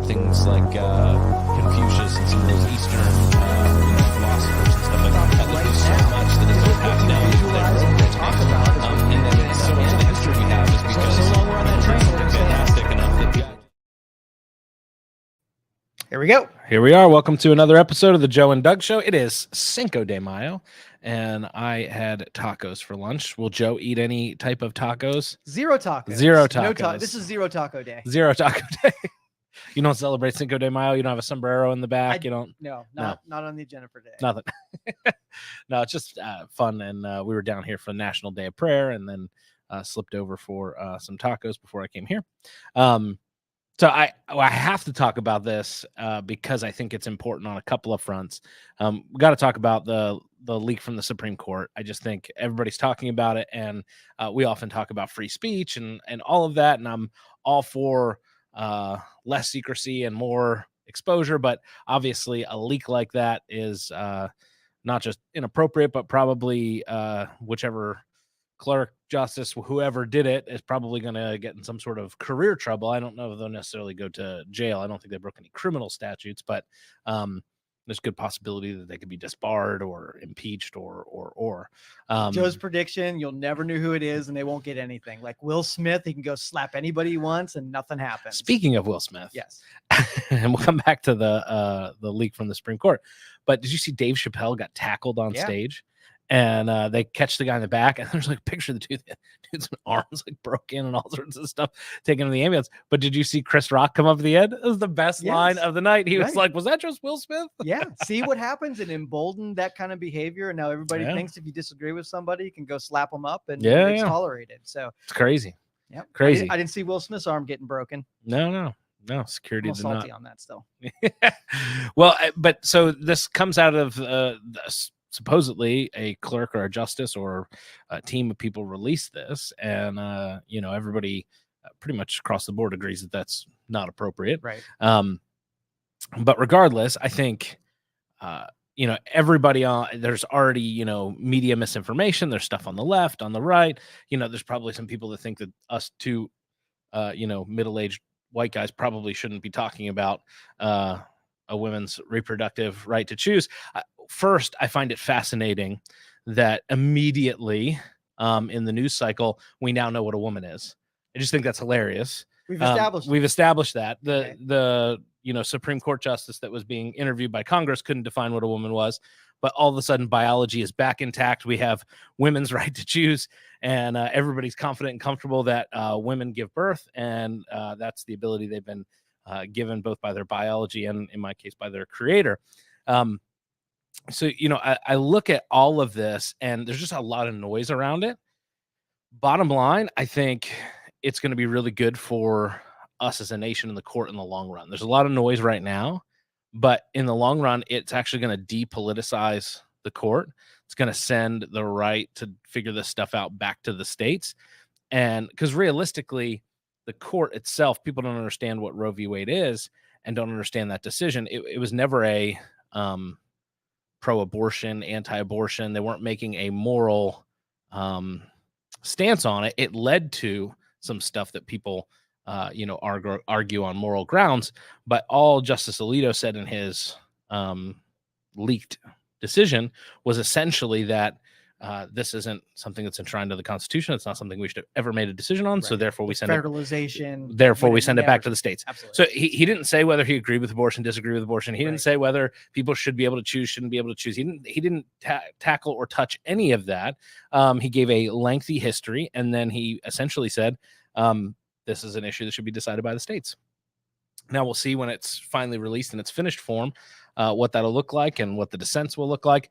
things like Confucius and some of those Eastern philosophers and stuff like that. There's so much that is passed down to their talk about, and then so much of the history we have is because so long we're on that train, we're fantastic enough that the Here we go. Here we are. Welcome to another episode of the Joe and Doug Show. It is Cinco de Mayo, and I had tacos for lunch. Will Joe eat any type of tacos? Zero tacos. Zero tacos. No this is zero taco day. Zero taco day. You don't celebrate Cinco de Mayo? You don't have a sombrero in the back? No, not on the agenda for today. Nothing. No, it's just fun, and we were down here for National Day of Prayer, and then slipped over for some tacos before I came here. So I have to talk about this because I think it's important on a couple of fronts. We got to talk about the leak from the Supreme Court. I just think everybody's talking about it, and we often talk about free speech and all of that, and I'm all for less secrecy and more exposure, but obviously a leak like that is not just inappropriate, but probably whichever clerk, justice, whoever did it is probably going to get in some sort of career trouble. I don't know if they'll necessarily go to jail. I don't think they broke any criminal statutes, but there's good possibility that they could be disbarred or impeached or Joe's prediction, you'll never know who it is and they won't get anything. Like Will Smith, he can go slap anybody he wants and nothing happens. Speaking of Will Smith, yes, and we'll come back to the leak from the Supreme Court, but did you see Dave Chappelle got tackled on stage? And they catch the guy in the back, and there's like a picture of the dude's arms like broke in and all sorts of stuff, taken to the ambulance. But did you see Chris Rock come up at the end? It was the best line of the night. He was like, "Was that just Will Smith?" Yeah. See what happens and embolden that kind of behavior. And now everybody thinks if you disagree with somebody, you can go slap them up and it's tolerated. So it's crazy. Yeah, crazy. I didn't see Will Smith's arm getting broken. No. Security did salty not. on that still. Well, but so this comes out of supposedly a clerk or a justice or a team of people released this, and everybody pretty much across the board agrees that that's not appropriate, right? But regardless, I think everybody there's already media misinformation. There's stuff on the left, on the right. There's probably some people that think that us two middle-aged white guys probably shouldn't be talking about a woman's reproductive right to choose. First, I find it fascinating that immediately in the news cycle, we now know what a woman is. I just think that's hilarious. We've established that. The Supreme Court justice that was being interviewed by Congress couldn't define what a woman was, but all of a sudden biology is back intact. We have women's right to choose, and everybody's confident and comfortable that women give birth, and that's the ability they've been given both by their biology and, in my case, by their creator. So, I look at all of this and there's just a lot of noise around it. Bottom line, I think it's going to be really good for us as a nation in the court in the long run. There's a lot of noise right now, but in the long run, it's actually going to depoliticize the court. It's going to send the right to figure this stuff out back to the states. And because realistically, the court itself, people don't understand what Roe v. Wade is and don't understand that decision. It was never a pro-abortion, anti-abortion. They weren't making a moral stance on it. It led to some stuff that people, argue on moral grounds. But all Justice Alito said in his leaked decision was essentially that this isn't something that's enshrined to the Constitution. It's not something we should have ever made a decision on. Right. So therefore, we send federalization. We send it back to the states. Absolutely. So he didn't say whether he agreed with abortion, disagree with abortion. He didn't say whether people should be able to choose, shouldn't be able to choose. He didn't tackle or touch any of that. He gave a lengthy history, and then he essentially said, "This is an issue that should be decided by the states." Now we'll see when it's finally released in its finished form, what that'll look like and what the dissents will look like.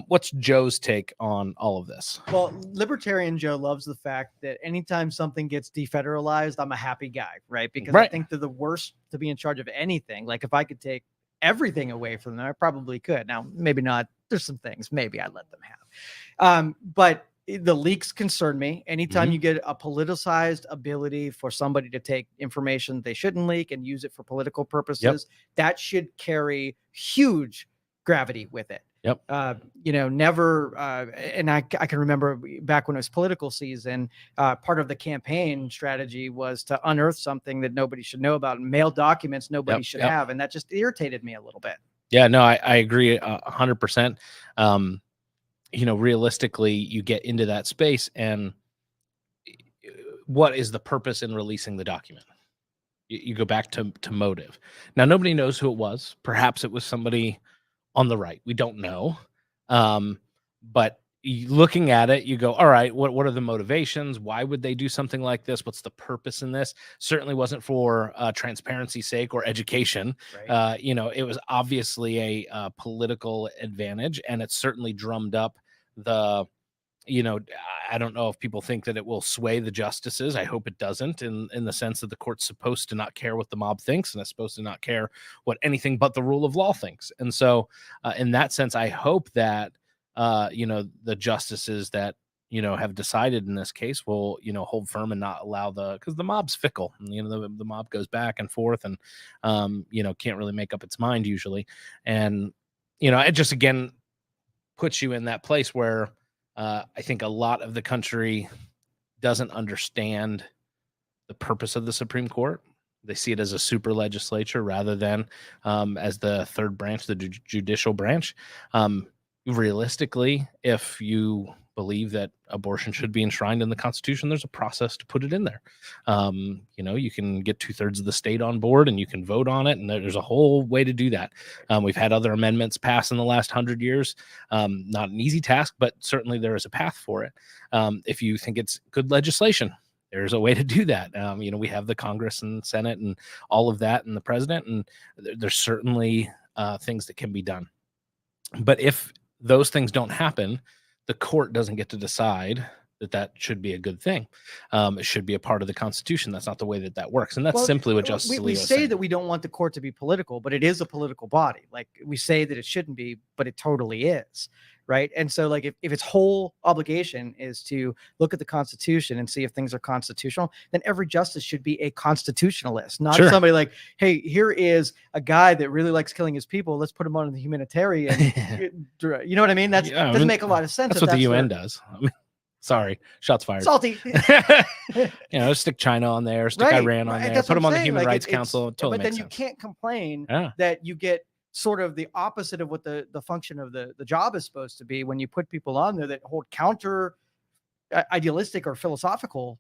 What's Joe's take on all of this? Well, Libertarian Joe loves the fact that anytime something gets defederalized, I'm a happy guy, right? Because I think they're the worst to be in charge of anything. Like if I could take everything away from them, I probably could. Now, maybe not. There's some things maybe I'd let them have. But the leaks concern me. Anytime you get a politicized ability for somebody to take information they shouldn't leak and use it for political purposes, that should carry huge gravity with it. Yep. Never. And I can remember back when it was political season, part of the campaign strategy was to unearth something that nobody should know about, and mail documents nobody should have. And that just irritated me a little bit. Yeah, no, I agree 100%. Realistically, you get into that space, and what is the purpose in releasing the document? You go back to motive. Now, nobody knows who it was. Perhaps it was somebody on the right. We don't know. But looking at it, you go, all right, what are the motivations? Why would they do something like this? What's the purpose in this? Certainly wasn't for transparency's sake or education. Right. It was obviously a political advantage, and it certainly drummed up the I don't know if people think that it will sway the justices. I hope it doesn't, in the sense that the court's supposed to not care what the mob thinks, and it's supposed to not care what anything but the rule of law thinks. And so, in that sense, I hope that the justices that have decided in this case will hold firm and not allow because the mob's fickle. And, the mob goes back and forth, and can't really make up its mind usually. And it just again puts you in that place where I think a lot of the country doesn't understand the purpose of the Supreme Court. They see it as a super legislature rather than as the third branch, the judicial branch. Realistically, if you believe that abortion should be enshrined in the Constitution, there's a process to put it in there. You can get 2/3 of the state on board and you can vote on it. And there's a whole way to do that. We've had other amendments pass in the last 100 years. Not an easy task, but certainly there is a path for it. If you think it's good legislation, there's a way to do that. We have the Congress and Senate and all of that and the president, and there's certainly things that can be done. But if those things don't happen, the court doesn't get to decide that should be a good thing. It should be a part of the Constitution. That's not the way that works. And that's simply what Justice Alito we say said. That we don't want the court to be political, but it is a political body. Like, we say that it shouldn't be, but it totally is. Right. And so, like, if its whole obligation is to look at the Constitution and see if things are constitutional, then every justice should be a constitutionalist, not somebody like, hey, here is a guy that really likes killing his people. Let's put him on the humanitarian. You know what I mean? That doesn't make a lot of sense. That's what the UN does. Sorry, shots fired. Salty. Stick China on there, stick Iran on there, put them on the Human Rights Council. Totally. But then you can't complain that you get sort of the opposite of what the function of the job is supposed to be when you put people on there that hold counter idealistic or philosophical,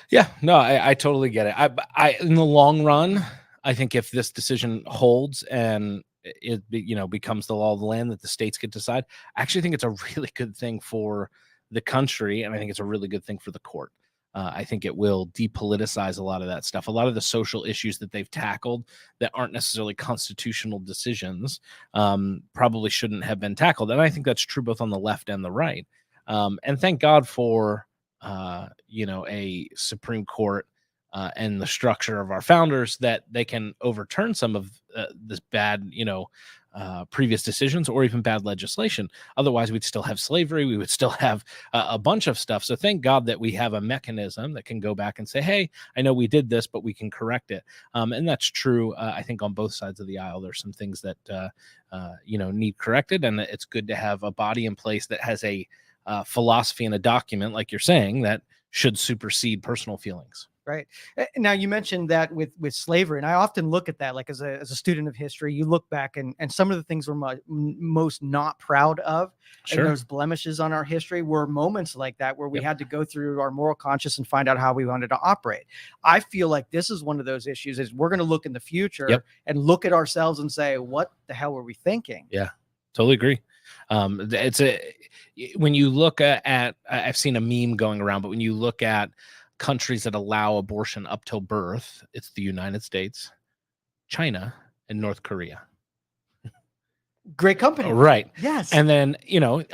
Yeah, no, I totally get it. I in the long run, I think if this decision holds and it becomes the law of the land that the states get to decide, I actually think it's a really good thing for the country, and I think it's a really good thing for the court. I think it will depoliticize a lot of that stuff. A lot of the social issues that they've tackled that aren't necessarily constitutional decisions probably shouldn't have been tackled. And I think that's true both on the left and the right. And thank God for, a Supreme Court and the structure of our founders that they can overturn some of this bad, previous decisions or even bad legislation. Otherwise, we'd still have slavery. We would still have a bunch of stuff. So thank God that we have a mechanism that can go back and say, hey, I know we did this, but we can correct it. And that's true. I think on both sides of the aisle, there's some things that, need corrected. And it's good to have a body in place that has a philosophy and a document, like you're saying, that should supersede personal feelings. Right. Now, you mentioned that with slavery, and I often look at that, like, as a student of history, you look back and some of the things we're most not proud of, and those blemishes on our history, were moments like that where we had to go through our moral conscience and find out how we wanted to operate. I feel like this is one of those issues, is we're going to look in the future and look at ourselves and say, what the hell were we thinking? Yeah, totally agree. When you look at I've seen a meme going around, but when you look at countries that allow abortion up till birth, it's the United States, China, and North Korea. Great company. Right. Yes. And then,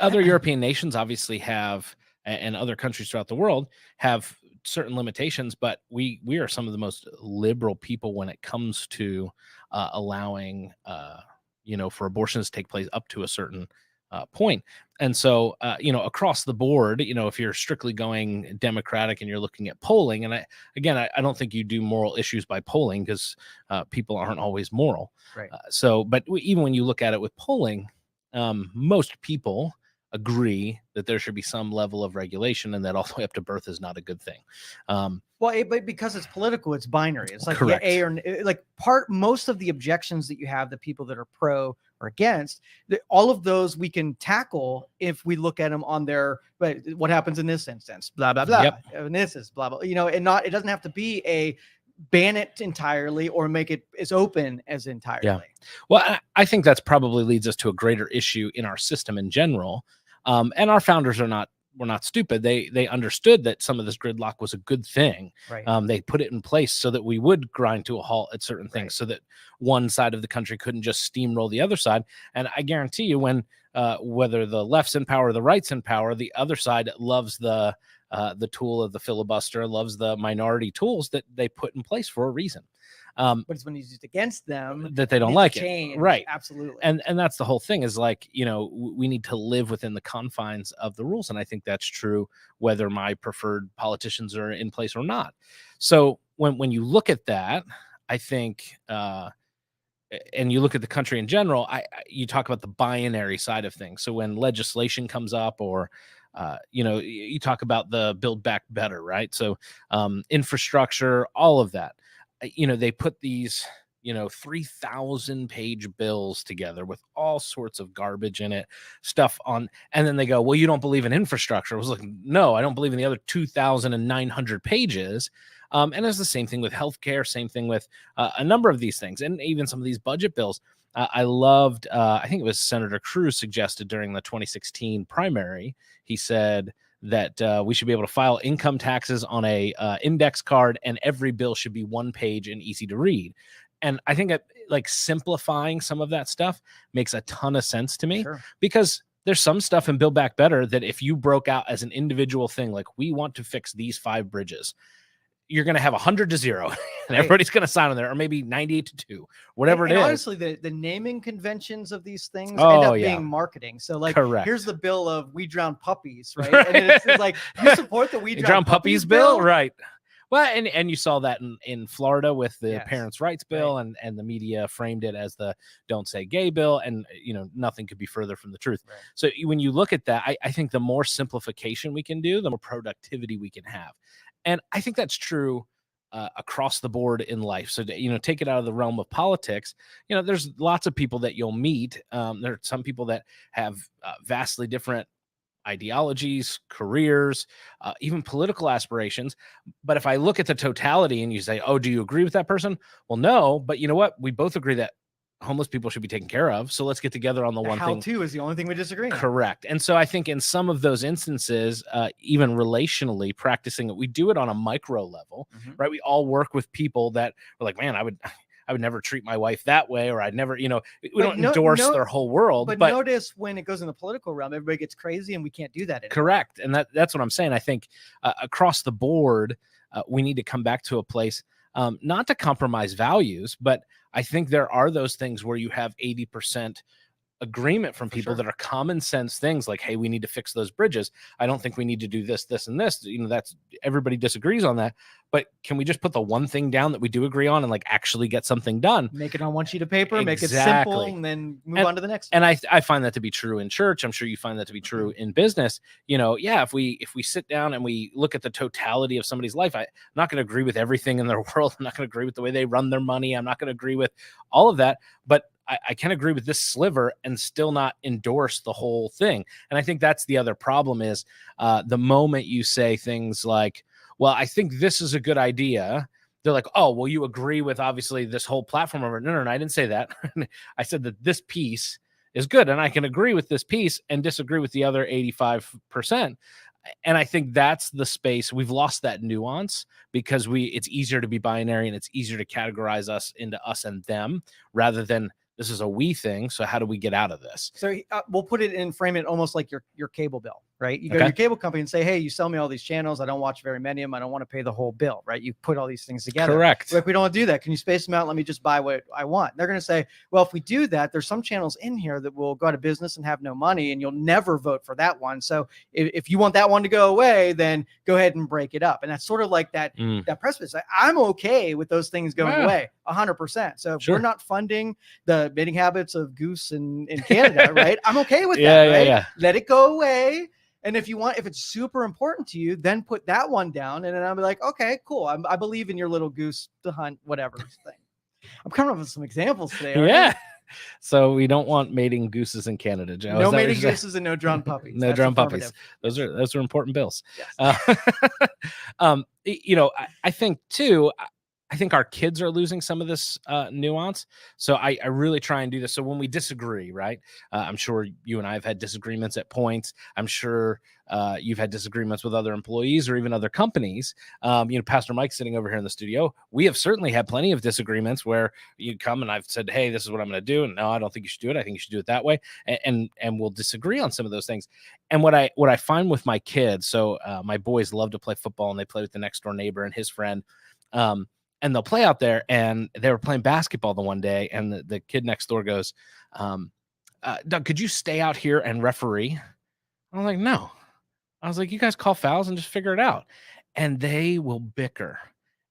other European nations obviously have, and other countries throughout the world have certain limitations, but we are some of the most liberal people when it comes to allowing, for abortions to take place up to a certain point. And so, across the board, if you're strictly going Democratic and you're looking at polling, and I don't think you do moral issues by polling, because people aren't always moral. Right. But even when you look at it with polling, most people agree that there should be some level of regulation, and that all the way up to birth is not a good thing. But because it's political, it's binary. It's like correct. A or like most of the objections that you have, the people that are pro or against, all of those we can tackle if we look at them on their, but what happens in this instance, blah, blah, blah. Yep. And this is blah, blah, and it doesn't have to be a ban it entirely or make it as open as entirely. Yeah. Well, I think that's probably leads us to a greater issue in our system in general. And our founders were not stupid. They understood that some of this gridlock was a good thing. Right. They put it in place so that we would grind to a halt at certain things, so that one side of the country couldn't just steamroll the other side. And I guarantee you, when whether the left's in power or the right's in power, the other side loves the tool of the filibuster, loves the minority tools that they put in place for a reason. But it's when it's used against them that they don't like it. Right. Absolutely. And that's the whole thing, is like, we need to live within the confines of the rules. And I think that's true whether my preferred politicians are in place or not. So when you look at that, I think, and you look at the country in general, you talk about the binary side of things. So when legislation comes up, or you talk about the Build Back Better, right? So infrastructure, all of that. They put these 3,000 page bills together with all sorts of garbage in it, stuff on, and then they go, well, you don't believe in infrastructure. I was like, no, I don't believe in the other 2,900 pages. And it's the same thing with healthcare, same thing with a number of these things, and even some of these budget bills. I loved, I think it was Senator Cruz suggested during the 2016 primary. He said that we should be able to file income taxes on a index card, and every bill should be one page and easy to read. And I think like simplifying some of that stuff makes a ton of sense to me. Sure. Because there's some stuff in Build Back Better that if you broke out as an individual thing, like we want to fix these 5 bridges, you're going to have 100 to 0 and everybody's going to sign on there, or maybe 98 to 2, whatever it is. Honestly, the naming conventions of these things end up being marketing. So like, here's the bill of we drown puppies, right? And it's like, you support the we drown puppies bill? Right. Well, and you saw that in Florida with the parents' rights bill, and the media framed it as the don't say gay bill. And, nothing could be further from the truth. Right. So when you look at that, I think the more simplification we can do, the more productivity we can have. And I think that's true across the board in life. So, take it out of the realm of politics. There's lots of people that you'll meet. There are some people that have vastly different ideologies, careers, even political aspirations. But if I look at the totality and you say, oh, do you agree with that person? Well, no, but you know what? We both agree that homeless people should be taken care of. So let's get together on the one thing. How to is the only thing we disagree on. Correct. And so I think in some of those instances, even relationally practicing it, we do it on a micro level, right? We all work with people that are like, man, I would never treat my wife that way, or I'd never, we don't endorse their whole world. But notice when it goes in the political realm, everybody gets crazy, and we can't do that anymore. Correct. And that's what I'm saying. I think across the board, we need to come back to a place, not to compromise values, but I think there are those things where you have 80% agreement from people that are common sense things like, hey, we need to fix those bridges. I don't think we need to do this, this, and this. That's everybody disagrees on that. But can we just put the one thing down that we do agree on and like actually get something done? Make it on one sheet of paper, make it simple, and then move on to the next. And I find that to be true in church. I'm sure you find that to be true in business. If we sit down and we look at the totality of somebody's life, I'm not going to agree with everything in their world. I'm not going to agree with the way they run their money. I'm not going to agree with all of that. But I can agree with this sliver and still not endorse the whole thing. And I think that's the other problem is the moment you say things like, well, I think this is a good idea, they're like, oh, well, you agree with obviously this whole platform. No, I didn't say that. I said that this piece is good and I can agree with this piece and disagree with the other 85%. And I think that's the space we've lost, that nuance, because it's easier to be binary and it's easier to categorize us into us and them rather than this is a we thing. So how do we get out of this? So we'll put it in, frame it almost like your cable bill. right? You go to your cable company and say, hey, you sell me all these channels. I don't watch very many of them. I don't want to pay the whole bill, right? You put all these things together. Correct. Like, we don't want to do that. Can you space them out? Let me just buy what I want. And they're going to say, well, if we do that, there's some channels in here that will go out of business and have no money, and you'll never vote for that one. So if you want that one to go away, then go ahead and break it up. And that's sort of like that precipice. I'm okay with those things going away 100%. So if we're not funding the mating habits of goose in Canada, right? I'm okay with that, right? Yeah. Let it go away. And if it's super important to you, then put that one down. And then I'll be like, okay, cool. I believe in your little goose to hunt, whatever thing. I'm coming up with some examples today. Yeah. So we don't want mating gooses in Canada, Joe. No mating gooses and no drawn puppies. No drawn puppies. Those are important bills. Yes. I think too, I think our kids are losing some of this nuance. So I really try and do this. So when we disagree, right? I'm sure you and I have had disagreements at points. I'm sure you've had disagreements with other employees or even other companies. Pastor Mike sitting over here in the studio, we have certainly had plenty of disagreements where you come and I've said, hey, this is what I'm going to do. And no, I don't think you should do it. I think you should do it that way. And we'll disagree on some of those things. And what I find with my kids, so my boys love to play football and they play with the next door neighbor and his friend. And they'll play out there, and they were playing basketball the one day, and the kid next door goes, Doug, could you stay out here and referee? I was like, no. I was like, you guys call fouls and just figure it out. And they will bicker,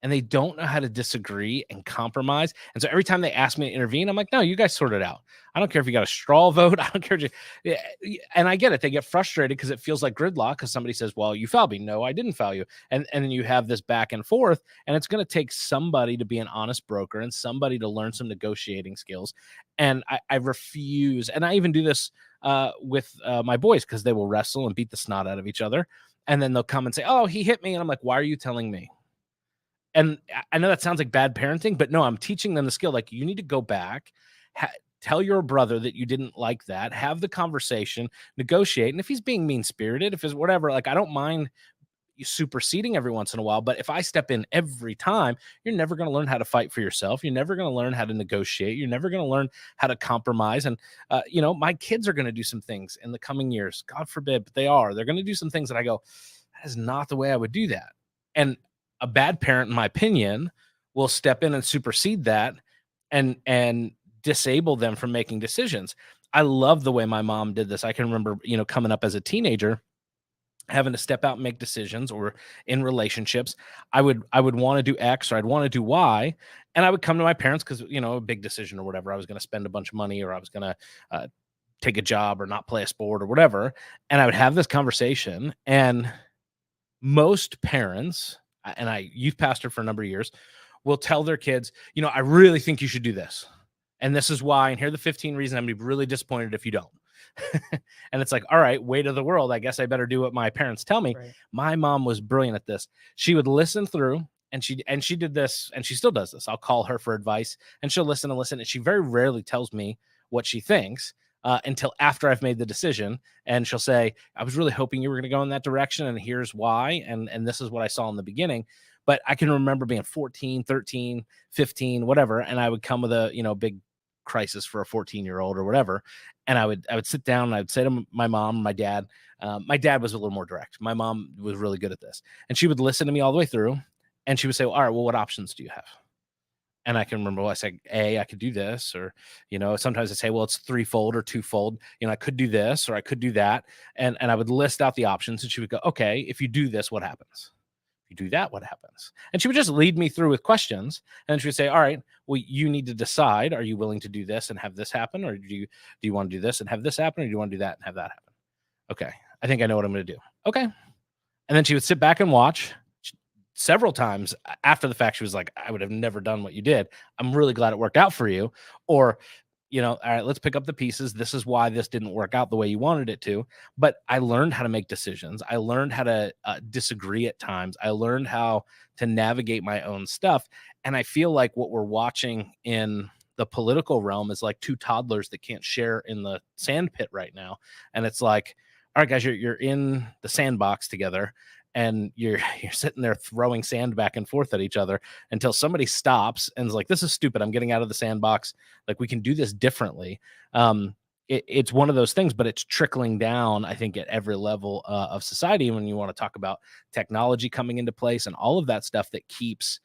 and they don't know how to disagree and compromise. And so every time they ask me to intervene, I'm like, no, you guys sort it out. I don't care if you got a straw vote. I don't care. And I get it. They get frustrated because it feels like gridlock because somebody says, well, you fouled me. No, I didn't foul you. And then you have this back and forth, and it's going to take somebody to be an honest broker and somebody to learn some negotiating skills. And I refuse. And I even do this with my boys because they will wrestle and beat the snot out of each other. And then they'll come and say, oh, he hit me. And I'm like, why are you telling me? And I know that sounds like bad parenting, but no, I'm teaching them the skill. Like, you need to go back, tell your brother that you didn't like that, have the conversation, negotiate. And if he's being mean-spirited, if it's whatever, like, I don't mind you superseding every once in a while. But if I step in every time, you're never going to learn how to fight for yourself. You're never going to learn how to negotiate. You're never going to learn how to compromise. And, my kids are going to do some things in the coming years, God forbid, but they're going to do some things that I go, that is not the way I would do that. And a bad parent, in my opinion, will step in and supersede that and disable them from making decisions. I love the way my mom did this. I can remember, coming up as a teenager, having to step out and make decisions, or in relationships, I would want to do X or I'd want to do Y. And I would come to my parents because, a big decision or whatever, I was going to spend a bunch of money, or I was going to take a job or not play a sport or whatever. And I would have this conversation, and most parents, and I youth pastored for a number of years, will tell their kids, I really think you should do this. And this is why, and here are the 15 reasons I'm going to be really disappointed if you don't. And it's like, all right, weight of the world. I guess I better do what my parents tell me. Right. My mom was brilliant at this. She would listen through, and she did this, and she still does this. I'll call her for advice, and she'll listen and listen. And she very rarely tells me what she thinks until after I've made the decision. And she'll say, I was really hoping you were going to go in that direction, and here's why. And this is what I saw in the beginning. But I can remember being 14, 13, 15, whatever. And I would come with a, big crisis for a 14-year-old or whatever. And I would sit down and I would say to my mom, my dad was a little more direct. My mom was really good at this. And she would listen to me all the way through. And she would say, well, all right, well, what options do you have? And I can remember, I said, I could do this, or, sometimes I say, well, it's threefold or twofold. I could do this, or I could do that. And I would list out the options, and she would go, okay, if you do this, what happens? If you do that, what happens? And she would just lead me through with questions. And she would say, all right, well, you need to decide, are you willing to do this and have this happen? Or do you want to do this and have this happen? Or do you want to do that and have that happen? Okay, I think I know what I'm going to do. Okay. And then she would sit back and watch. Several times after the fact, she was like, I would have never done what you did. I'm really glad it worked out for you. Or, all right, let's pick up the pieces. This is why this didn't work out the way you wanted it to. But I learned how to make decisions. I learned how to disagree at times. I learned how to navigate my own stuff. And I feel like what we're watching in the political realm is like two toddlers that can't share in the sand pit right now. And it's like, all right, guys, you're in the sandbox together. And you're sitting there throwing sand back and forth at each other until somebody stops and is like, this is stupid. I'm getting out of the sandbox. Like, we can do this differently. it's one of those things, but it's trickling down, I think, at every level of society. When you want to talk about technology coming into place and all of that stuff that keeps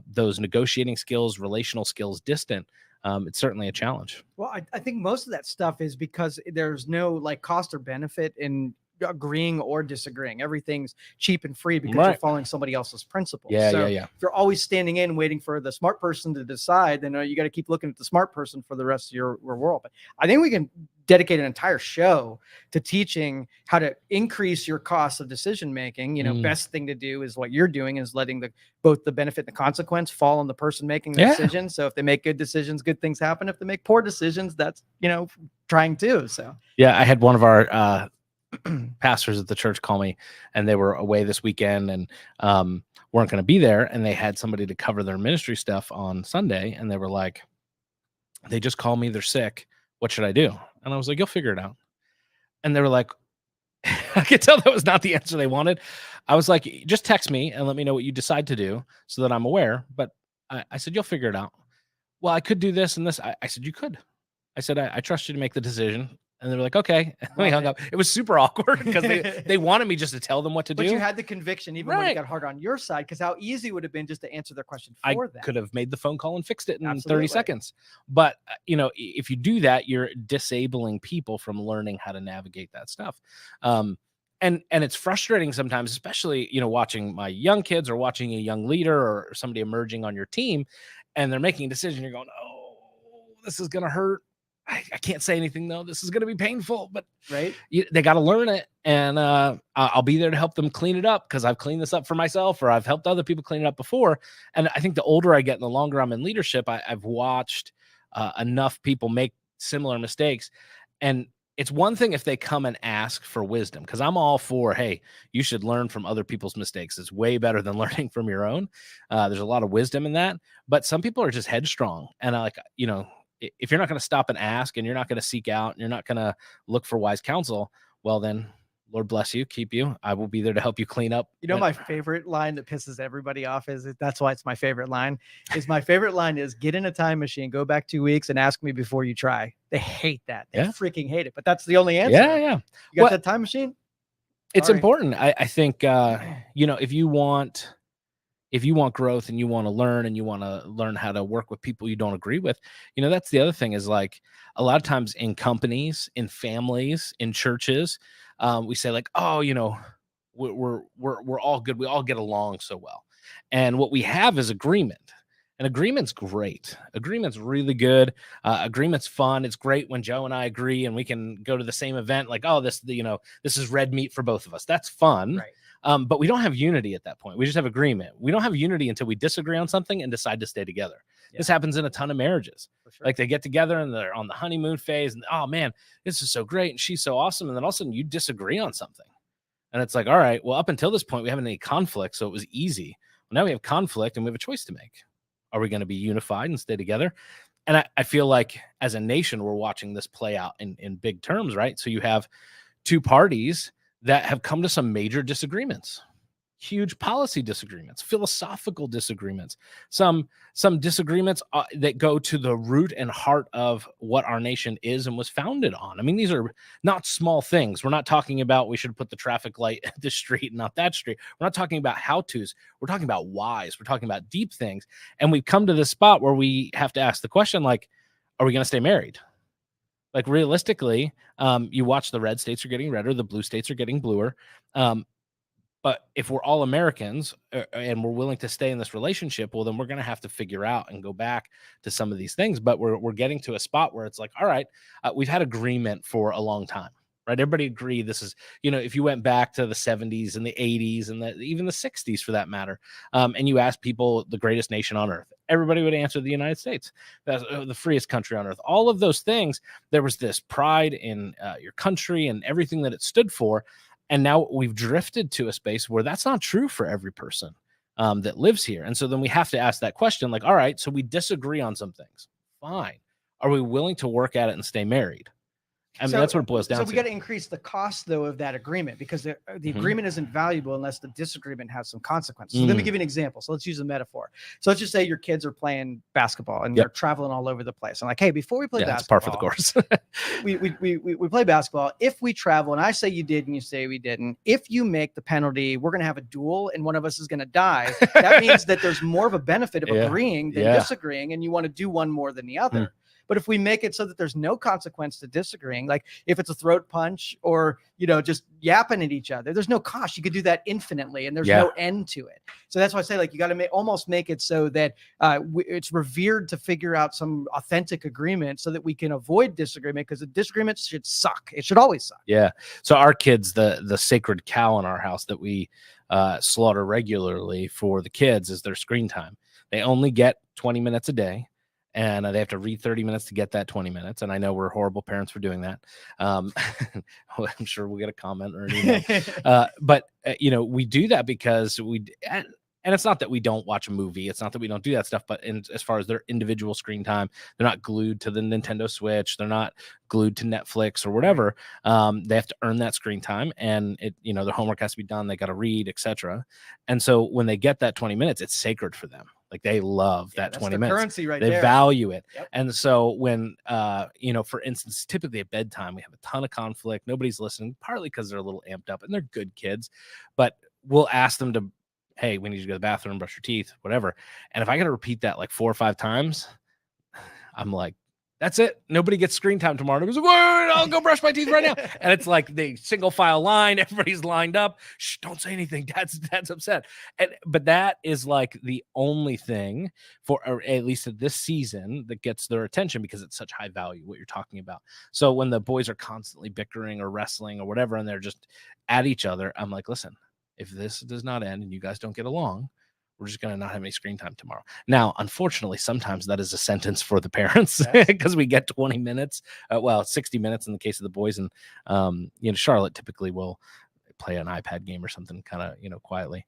those negotiating skills, relational skills distant, it's certainly a challenge. Well, I think most of that stuff is because there's no like cost or benefit in agreeing or disagreeing. Everything's cheap and free because you're following somebody else's principles. So if you're always standing in waiting for the smart person to decide, then you got to keep looking at the smart person for the rest of your world. But I think we can dedicate an entire show to teaching how to increase your cost of decision making. Best thing to do is what you're doing, is letting both the benefit and the consequence fall on the person making the decision. So if they make good decisions, good things happen. If they make poor decisions, that's trying to. So I had one of our pastors at the church call me, and they were away this weekend and weren't going to be there, and they had somebody to cover their ministry stuff on Sunday, and they were like, they just called me, they're sick, what should I do? And I was like, you'll figure it out. And they were like, I could tell that was not the answer they wanted. I was like, just text me and let me know what you decide to do so that I'm aware. But I said, you'll figure it out. Well, I could do this and this. I said, you could. I said, I trust you to make the decision. And they were like, okay. And we hung up. It was super awkward because they wanted me just to tell them what to do. But you had the conviction even when it got hard on your side, because how easy would it have been just to answer their question for them? I could have made the phone call and fixed it in 30 seconds. But, if you do that, you're disabling people from learning how to navigate that stuff. And it's frustrating sometimes, especially, watching my young kids or watching a young leader or somebody emerging on your team, and they're making a decision. You're going, oh, this is going to hurt. I can't say anything though. This is going to be painful, but they got to learn it. And I'll be there to help them clean it up, because I've cleaned this up for myself, or I've helped other people clean it up before. And I think the older I get and the longer I'm in leadership, I've watched enough people make similar mistakes. And it's one thing if they come and ask for wisdom, because I'm all for, hey, you should learn from other people's mistakes. It's way better than learning from your own. There's a lot of wisdom in that. But some people are just headstrong. And if you're not going to stop and ask, and you're not going to seek out, and you're not going to look for wise counsel, well, then Lord bless you, keep you. I will be there to help you clean up. My favorite line that pisses everybody off that's why it's my favorite line, is get in a time machine, go back 2 weeks and ask me before you try. They hate that. They freaking hate it. But that's the only answer. Yeah. You got that time machine? It's important. I think, if you want growth and you want to learn, and you want to learn how to work with people you don't agree with, that's the other thing, is like a lot of times in companies, in families, in churches, we say like, oh, we're all good. We all get along so well. And what we have is agreement. And agreement's great. Agreement's really good. Agreement's fun. It's great when Joe and I agree and we can go to the same event. Like, oh, this is red meat for both of us. That's fun. Right. But we don't have unity at that point. We just have agreement. We don't have unity until we disagree on something and decide to stay together. Yeah. This happens in a ton of marriages. Sure. Like they get together and they're on the honeymoon phase, and oh man, this is so great and she's so awesome. And then all of a sudden you disagree on something. And it's like, all right, well, up until this point, we haven't had any conflict, so it was easy. Well, now we have conflict and we have a choice to make. Are we going to be unified and stay together? And I feel like as a nation, we're watching this play out in big terms, right? So you have two parties that have come to some major disagreements, huge policy disagreements, philosophical disagreements, some disagreements that go to the root and heart of what our nation is and was founded on. I mean, these are not small things. We're not talking about we should put the traffic light at this street and not that street. We're not talking about how-tos. We're talking about whys. We're talking about deep things. And we've come to this spot where we have to ask the question, like, are we going to stay married? Like realistically, you watch the red states are getting redder, the blue states are getting bluer. But if we're all Americans and we're willing to stay in this relationship, well, then we're going to have to figure out and go back to some of these things. But we're getting to a spot where it's like, all right, we've had agreement for a long time, right? Everybody agreed this is, if you went back to the 70s and the 80s and even the 60s for that matter, and you asked people the greatest nation on earth, everybody would answer the United States. That's the freest country on earth. All of those things, there was this pride in your country and everything that it stood for. And now we've drifted to a space where that's not true for every person that lives here. And so then we have to ask that question, like, all right, so we disagree on some things. Fine. Are we willing to work at it and stay married? I mean, that's what it boils down so to. we got to increase the cost, though, of that agreement, because the agreement isn't valuable unless the disagreement has some consequences. So let me give you an example. So let's use a metaphor. So let's just say your kids are playing basketball and they're traveling all over the place. I'm like, hey, before we play basketball, it's par for the course. we play basketball. If we travel and I say you did and you say we didn't, if you make the penalty, we're going to have a duel and one of us is going to die. That means that there's more of a benefit of agreeing than disagreeing, and you want to do one more than the other. But if we make it so that there's no consequence to disagreeing, like if it's a throat punch or, just yapping at each other, there's no cost. You could do that infinitely and there's no end to it. So that's why I say, like, you got to almost make it so that it's revered to figure out some authentic agreement so that we can avoid disagreement, because the disagreement should suck. It should always suck. Yeah. So our kids, the sacred cow in our house that we slaughter regularly for the kids is their screen time. They only get 20 minutes a day. And they have to read 30 minutes to get that 20 minutes. And I know we're horrible parents for doing that. I'm sure we'll get a comment or an email. But we do that because and it's not that we don't watch a movie. It's not that we don't do that stuff. But as far as their individual screen time, they're not glued to the Nintendo Switch. They're not glued to Netflix or whatever. They have to earn that screen time, and their homework has to be done. They got to read, etc. And so when they get that 20 minutes, it's sacred for them. Like, they love that 20 minutes. Currency right they there. value it. Yep. And so when, for instance, typically at bedtime, we have a ton of conflict. Nobody's listening, partly because they're a little amped up and they're good kids, but we'll ask them to, hey, we need to go to the bathroom, brush your teeth, whatever. And if I got to repeat that like 4 or 5 times, I'm like, that's it. Nobody gets screen time tomorrow. Nobody's like, wait, I'll go brush my teeth right now. And it's like the single file line. Everybody's lined up. Shh, don't say anything. Dad's upset. But that is like the only thing or at least at this season, that gets their attention, because it's such high value, what you're talking about. So when the boys are constantly bickering or wrestling or whatever, and they're just at each other, I'm like, listen, if this does not end and you guys don't get along, we're just going to not have any screen time tomorrow. Now, unfortunately, sometimes that is a sentence for the parents, because we get 20 minutes, 60 minutes in the case of the boys. And, Charlotte typically will play an iPad game or something kind of, quietly.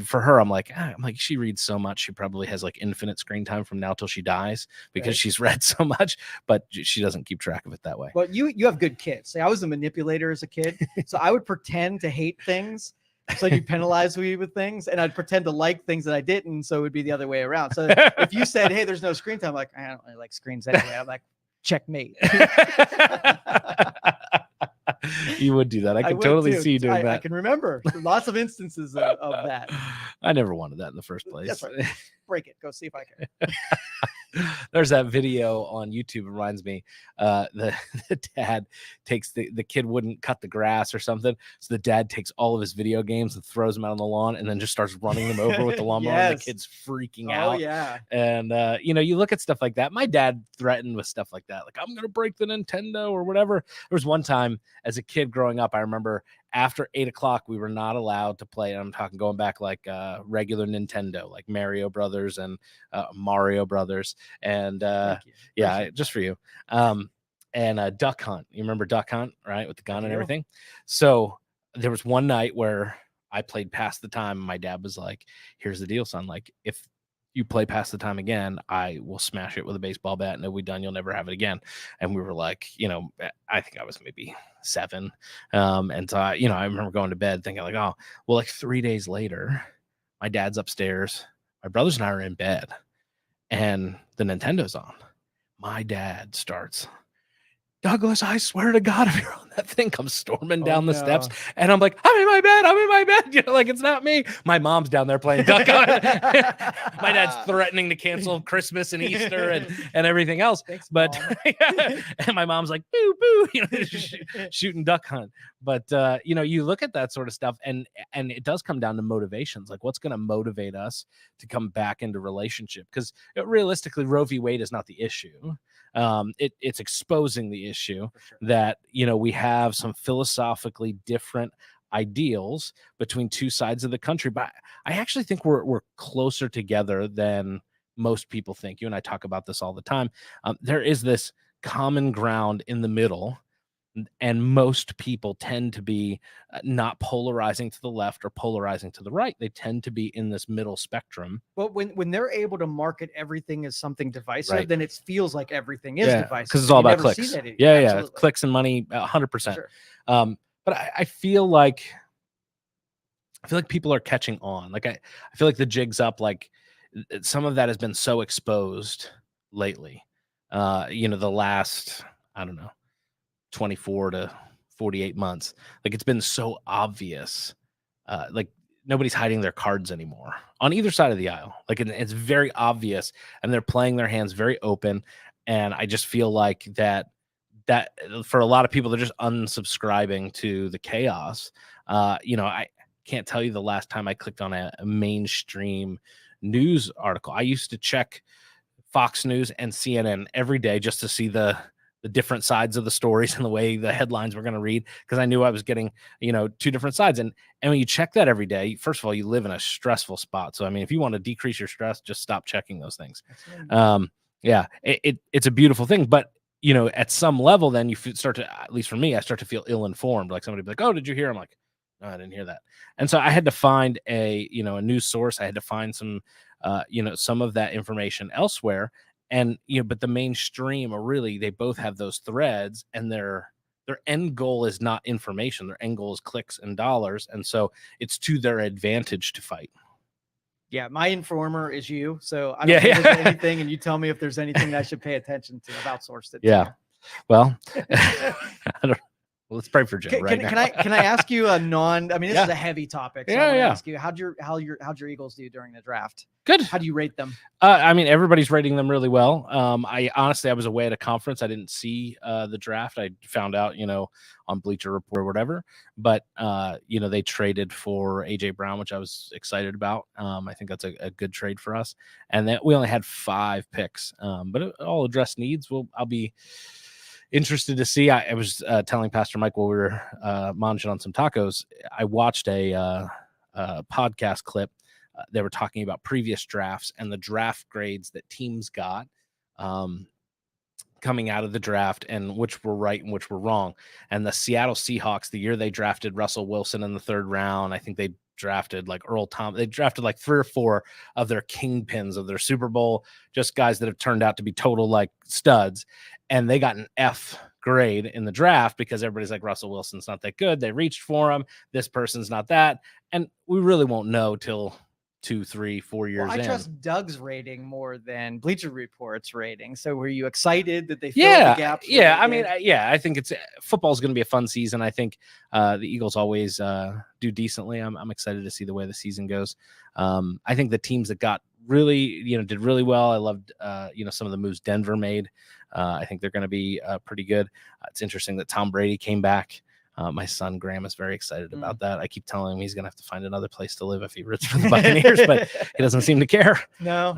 For her, I'm like, she reads so much. She probably has like infinite screen time from now till she dies, because she's read so much, but she doesn't keep track of it that way. Well, you have good kids. See, I was a manipulator as a kid. So I would pretend to hate things, so you penalize me with things, and I'd pretend to like things that I didn't, so it would be the other way around. So if you said, hey, there's no screen time, I'm like, I don't really like screens anyway. I'm like, checkmate. You would do that. I can totally see you doing that. I can remember lots of instances of that. I never wanted that in the first place. That's right. Break it. Go see if I can. There's that video on YouTube. It reminds me, the dad takes the kid wouldn't cut the grass or something, so the dad takes all of his video games and throws them out on the lawn, and then just starts running them over with the lawnmower. And the kid's freaking out. Oh yeah. And you look at stuff like that. My dad threatened with stuff like that, like, I'm gonna break the Nintendo or whatever. There was one time as a kid growing up, I remember after 8 o'clock, we were not allowed to play. And I'm talking going back like regular Nintendo, like Mario Brothers and Mario Brothers. And just for you. And Duck Hunt. You remember Duck Hunt, right? With the gun and everything. So there was one night where I played past the time. And my dad was like, here's the deal, son. Like, if you play past the time again, I will smash it with a baseball bat, and it'll be done. You'll never have it again. And we were like, I think I was maybe 7. And so I remember going to bed thinking like, oh, well, like 3 days later, my dad's upstairs. My brothers and I are in bed, and the Nintendo's on. My dad starts, Douglas, I swear to God, if you're on that thing, comes storming down the steps. And I'm like, I'm in my bed. Like, it's not me. My mom's down there playing Duck Hunt. My dad's threatening to cancel Christmas and Easter and everything else. Thanks, but and my mom's like, boo, boo, shooting Duck Hunt. But, you look at that sort of stuff, and it does come down to motivations. Like, what's going to motivate us to come back into relationship? Because realistically, Roe v. Wade is not the issue. It's exposing the issue that we have some philosophically different ideals between two sides of the country, but I actually think we're closer together than most people think. You and I talk about this all the time. There is this common ground in the middle and most people tend to be not polarizing to the left or polarizing to the right. They tend to be in this middle spectrum. But when they're able to market everything as something divisive, Right. then it feels like everything is divisive because it's all about never see clicks. that Yeah, clicks and money, 100%. Sure. But I feel like people are catching on. Like I feel like the jig's up. Like some of that has been so exposed lately. The last, I don't know, 24 to 48 months. Like it's been so obvious. Like nobody's hiding their cards anymore on either side of the aisle. Like it's very obvious, and they're playing their hands very open. And I just feel like that for a lot of people, they're just unsubscribing to the chaos. I can't tell you the last time I clicked on a mainstream news article. I used to check Fox News and CNN every day just to see the different sides of the stories and the way the headlines were going to read, because I knew I was getting, two different sides. And when you check that every day, first of all, you live in a stressful spot. So, I mean, if you want to decrease your stress, just stop checking those things. It's a beautiful thing. But, at some level, then you start to, at least for me, I start to feel ill-informed. Like somebody be like, oh, did you hear? I'm like, no, I didn't hear that. And so I had to find a news source. I had to find some, some of that information elsewhere. And, but the mainstream are really, they both have those threads, and their end goal is not information. Their end goal is clicks and dollars. And so it's to their advantage to fight. Yeah. My informer is you. So I don't think there's anything, and you tell me if there's anything that I should pay attention to. I've outsourced it. Yeah. Well, I don't. Well, let's pray for Joe. Can I ask you a this is a heavy topic. So I ask you, how'd your Eagles do during the draft? Good. How do you rate them? Everybody's rating them really well. I was away at a conference. I didn't see the draft. I found out, on Bleacher Report or whatever. But they traded for AJ Brown, which I was excited about. I think that's a good trade for us. And that we only had 5 picks, but it all addressed needs. I'll be interested to see. I was telling Pastor Mike while we were munching on some tacos, I watched a podcast clip. They were talking about previous drafts and the draft grades that teams got coming out of the draft, and which were right and which were wrong. And the Seattle Seahawks, the year they drafted Russell Wilson in the 3rd round, I think they drafted like Earl Thomas. They drafted like 3 or 4 of their kingpins of their Super Bowl, just guys that have turned out to be total like studs. And they got an F grade in the draft because everybody's like, Russell Wilson's not that good. They reached for him. This person's not that. And we really won't know till 2, 3, 4 years in. I trust Doug's rating more than Bleacher Report's rating. So were you excited that they filled the gaps? I think football's going to be a fun season. I think the Eagles always do decently. I'm excited to see the way the season goes. I think the teams that got really, did really well. I loved, some of the moves Denver made. I think they're going to be pretty good. It's interesting that Tom Brady came back. My son Graham is very excited about that. I keep telling him he's going to have to find another place to live if he roots for the Buccaneers, but he doesn't seem to care. No.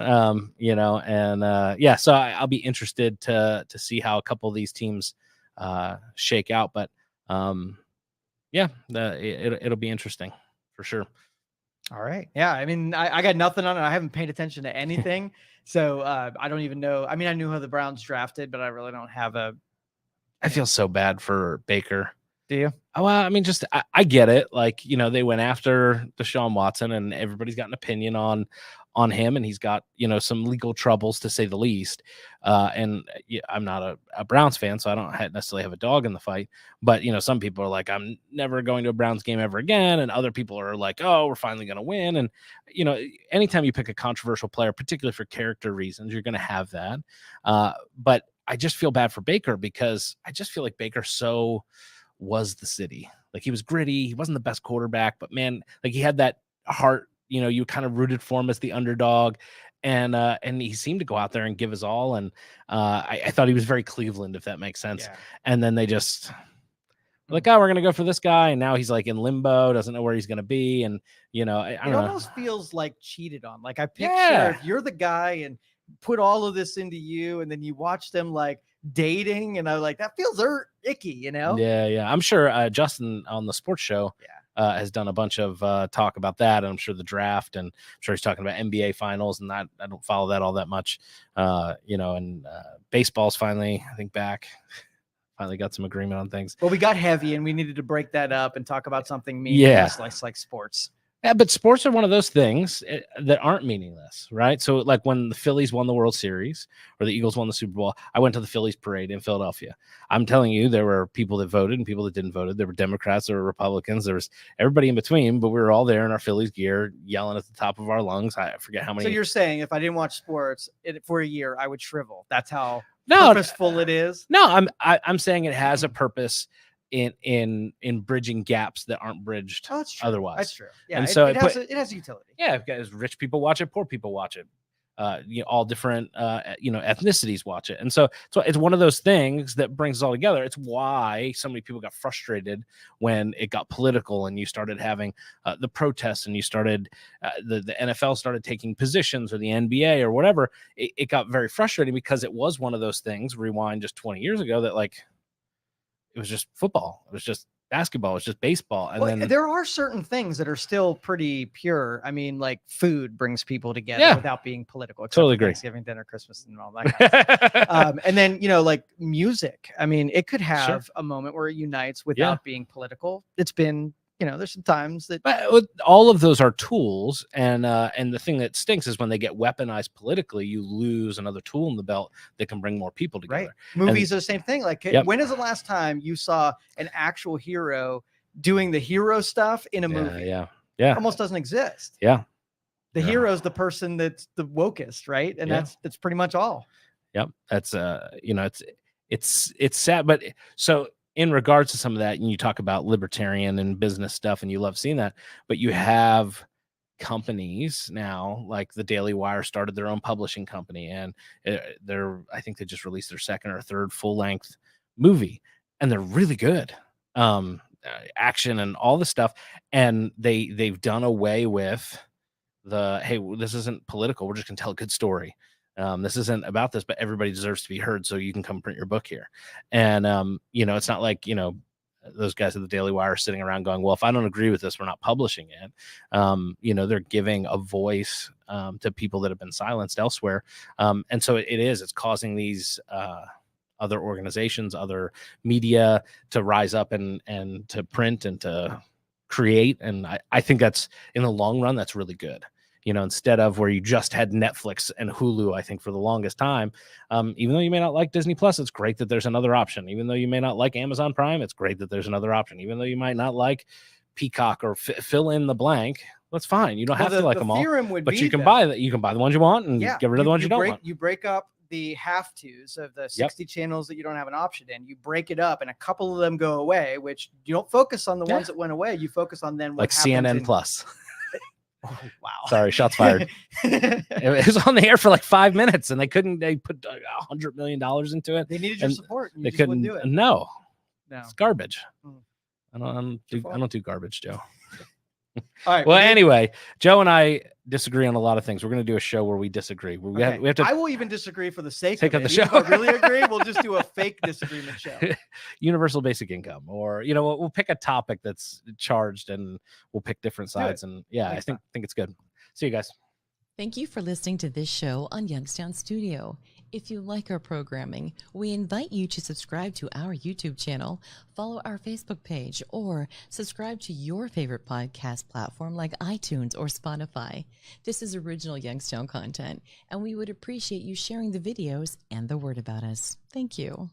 So I'll be interested to see how a couple of these teams shake out. But it'll be interesting for sure. All right. Yeah. I got nothing on it. I haven't paid attention to anything. So I don't even know. I knew how the Browns drafted, but I really don't have I feel so bad for Baker. Do you? Oh, well, I get it. Like, they went after Deshaun Watson, and everybody's got an opinion on him, and he's got, some legal troubles to say the least. I'm not a Browns fan, so I don't necessarily have a dog in the fight. But, some people are like, I'm never going to a Browns game ever again. And other people are like, oh, we're finally going to win. And, anytime you pick a controversial player, particularly for character reasons, you're going to have that. But I just feel bad for Baker, because I just feel like Baker was the city. Like, he was gritty. He wasn't the best quarterback, but man, like, he had that heart, you kind of rooted for him as the underdog, and he seemed to go out there and give his all. And I thought he was very Cleveland, if that makes sense. Yeah. And then they just like, oh, we're going to go for this guy. And now he's like in limbo, doesn't know where he's going to be. And, I don't know. It almost feels like cheated on. Like, I picture if you're the guy and put all of this into you, and then you watch them like dating, and I was like, that feels icky, Yeah. I'm sure Justin on the sports show has done a bunch of talk about that, and I'm sure the draft, and I'm sure he's talking about NBA finals, and I don't follow that all that much. And baseball's finally, I think, back finally got some agreement on things. Well, we got heavy and we needed to break that up and talk about something meaningless like sports. Yeah, but sports are one of those things that aren't meaningless, right? So like when the Phillies won the World Series or the Eagles won the Super Bowl, I went to the Phillies parade in Philadelphia. I'm telling you, there were people that voted and people that didn't vote. There were Democrats, there were Republicans, there was everybody in between, but we were all there in our Phillies gear yelling at the top of our lungs. I forget how many. So you're saying if I didn't watch sports for a year, I would shrivel. That's how purposeful it is? No, I'm saying it has a purpose in bridging gaps that aren't bridged otherwise. That's true. Yeah, and so it has utility. Yeah, because rich people watch it, poor people watch it. All different ethnicities watch it. And so it's one of those things that brings us all together. It's why so many people got frustrated when it got political and you started having the protests and you started the NFL started taking positions, or the NBA or whatever. It got very frustrating because it was one of those things, rewind just 20 years ago, that like it was just football. It was just basketball. It was just baseball. And then there are certain things that are still pretty pure. I mean, like food brings people together without being political. Totally agree. Thanksgiving dinner, Christmas, and all that kind of stuff. And then, like music. I mean, it could have a moment where it unites without being political. It's been, there's some times that. But all of those are tools, and the thing that stinks is when they get weaponized politically, you lose another tool in the belt that can bring more people together. Right. Movies are the same thing. Like, when is the last time you saw an actual hero doing the hero stuff in a movie? Yeah. It almost doesn't exist. Yeah. The hero is the person that's the wokest, right? And that's pretty much all. Yep. That's it's sad, but so. In regards to some of that, and you talk about libertarian and business stuff, and you love seeing that, but you have companies now, like the Daily Wire started their own publishing company, and I think they just released their second or third full-length movie, and they're really good. Action and all the stuff, and they've done away with hey, this isn't political, we're just gonna tell a good story. This isn't about this, but everybody deserves to be heard, so you can come print your book here. And it's not like those guys at the Daily Wire are sitting around going, well, if I don't agree with this, we're not publishing it. They're giving a voice to people that have been silenced elsewhere. And so it's causing these other organizations, other media to rise up and to print and to create. And I think that's, in the long run, that's really good. Instead of where you just had Netflix and Hulu, I think for the longest time, even though you may not like Disney Plus, it's great that there's another option. Even though you may not like Amazon Prime, it's great that there's another option. Even though you might not like Peacock or fill in the blank, that's fine. You don't have to like them all, but you can buy that. You can buy the ones you want and get rid of the ones you don't want. You break up the have-tos of the 60 channels that you don't have an option in. You break it up, and a couple of them go away, which you don't focus on the ones that went away. You focus on then what like CNN Plus. Oh, wow. Sorry, shots fired. It was on the air for like 5 minutes, and they put $100 million into it. They needed your support. They couldn't do it. No, it's garbage. I don't do garbage, Joe. All right. Well, anyway, Joe and I disagree on a lot of things. We're going to do a show where we disagree. We have to. I will even disagree for the sake of the show. If I really agree, we'll just do a fake disagreement show. Universal basic income, or we'll pick a topic that's charged, and we'll pick different sides. And I think it's good. See you guys. Thank you for listening to this show on Youngstown Studio. If you like our programming, we invite you to subscribe to our YouTube channel, follow our Facebook page, or subscribe to your favorite podcast platform like iTunes or Spotify. This is original Youngstown content, and we would appreciate you sharing the videos and the word about us. Thank you.